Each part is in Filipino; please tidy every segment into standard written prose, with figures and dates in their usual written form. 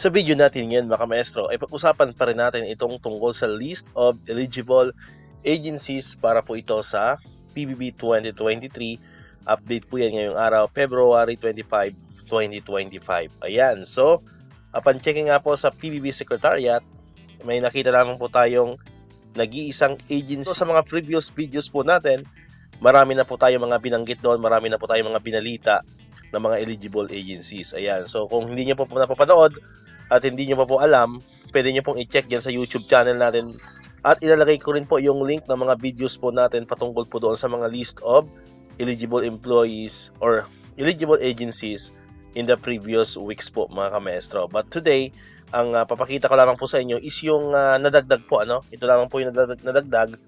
Sa video natin ngayon mga maestro, ay pag-usapan pa rin natin itong tungkol sa list of eligible agencies para po ito sa PBB 2023. Update po yan ngayong araw, February 25, 2025. Ayan, so upon checking nga po sa PBB Secretariat, may nakita lamang po tayong nag-iisang agency. So sa mga previous videos po natin, marami na po tayong mga binanggit doon, marami na po tayong mga binalita ng mga eligible agencies. Ayan, so kung hindi nyo po napapanood at hindi nyo pa po alam, pwede nyo pong i-check dyan sa YouTube channel natin. At ilalagay ko rin po yung link ng mga videos po natin patungkol po doon sa mga list of eligible employees or eligible agencies in the previous weeks po mga ka-maestro. But today, ang papakita ko lamang po sa inyo is yung nadagdag po. Ito lamang po yung nadagdag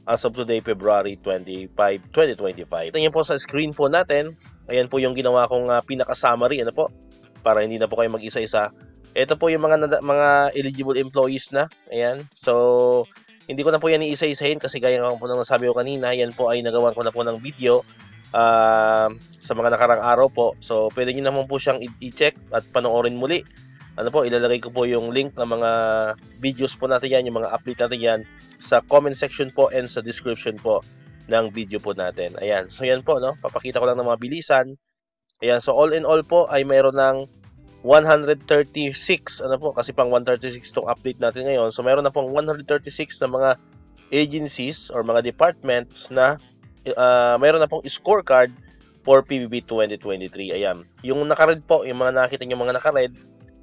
as of today, February 25, 2025. Ito yun po sa screen po natin. Ayan po yung ginawa kong pinaka-summary para hindi na po kayo mag-isa-isa. Ito po yung mga eligible employees na. Ayan. So, hindi ko na po yan iisa-isahin kasi gaya nga po nang nasabi ko kanina, yan po ay nagawan ko na po ng video sa mga nakarang araw po. So, pwede nyo naman po siyang i-check at panoorin muli. Ilalagay ko po yung link ng mga videos po natin yan, yung mga update natin yan sa comment section po and sa description po ng video po natin. Ayan. So, yan po, papakita ko lang ng mga bilisan. Ayan. So, all in all po ay mayroon ng 136, kasi pang 136 tong update natin ngayon. So, meron na pong 136 na mga agencies or mga departments na meron na pong scorecard for PBB 2023. Ayan. Yung naka-red po, yung mga nakita nyo mga naka-red,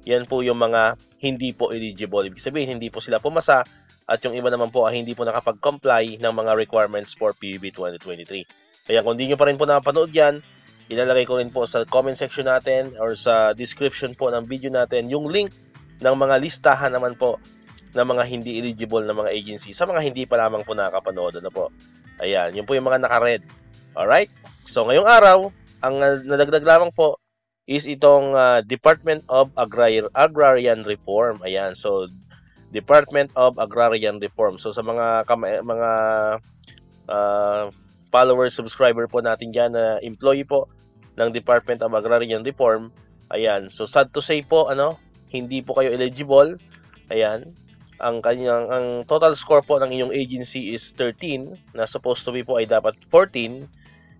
yan po yung mga hindi po eligible. Ibig sabihin, hindi po sila pumasa at yung iba naman po ay hindi po nakapag-comply ng mga requirements for PBB 2023. Kaya kung hindi nyo pa rin po napanood yan, ilalagay ko rin po sa comment section natin or sa description po ng video natin yung link ng mga listahan naman po ng mga hindi eligible na mga agency sa mga hindi pa lamang po nakakapanood. Ayan, yun po yung mga naka-red. Alright? So, ngayong araw, ang nadagdag lamang po is itong Department of Agrarian Reform. Ayan, so Department of Agrarian Reform. So, sa mga followers, subscriber po natin dyan na employee po ng Department of Agrarian Reform. Ayan. So, sad to say po, hindi po kayo eligible. Ayan. Ang total score po ng inyong agency is 13, na supposed to be po ay dapat 14.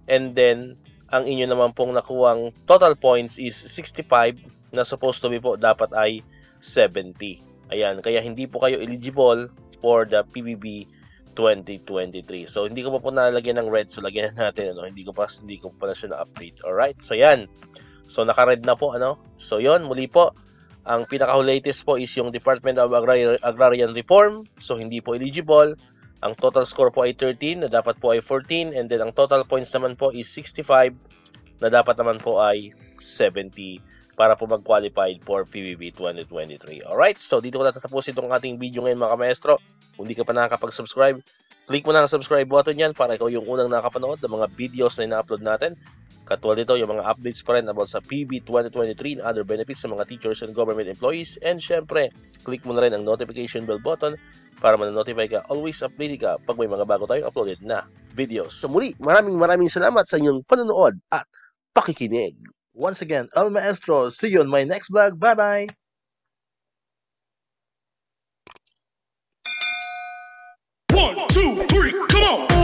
And then, ang inyo naman pong nakuwang total points is 65, na supposed to be po dapat ay 70. Ayan. Kaya hindi po kayo eligible for the PBB 2023. So, hindi ko pa po nalagyan ng red. So, lagyan natin, Hindi ko pa na siya na-update. Alright? So, yan. So, naka-red na po, So, yon muli po. Ang pinaka-latest po is yung Department of Agrarian Reform. So, hindi po eligible. Ang total score po ay 13, na dapat po ay 14. And then, ang total points naman po is 65, na dapat naman po ay 70 para po mag-qualified for PBB 2023. Alright? So, dito ko natatapusin itong ating video ngayon mga ka-maestro. Kung di ka pa nakakapag-subscribe, click mo na ang subscribe button yan para ikaw yung unang nakapanood ng mga videos na ina-upload natin. Katulad dito, yung mga updates pa rin about sa PBB 2023 and other benefits sa mga teachers and government employees. And syempre, click mo na rin ang notification bell button para ma-notify ka, always updated ka pag may mga bago tayong uploaded na videos. So muli, maraming salamat sa inyong panonood at pakikinig. Once again, El Maestro, see you on my next vlog. Bye-bye! 1, 2, 3, come on!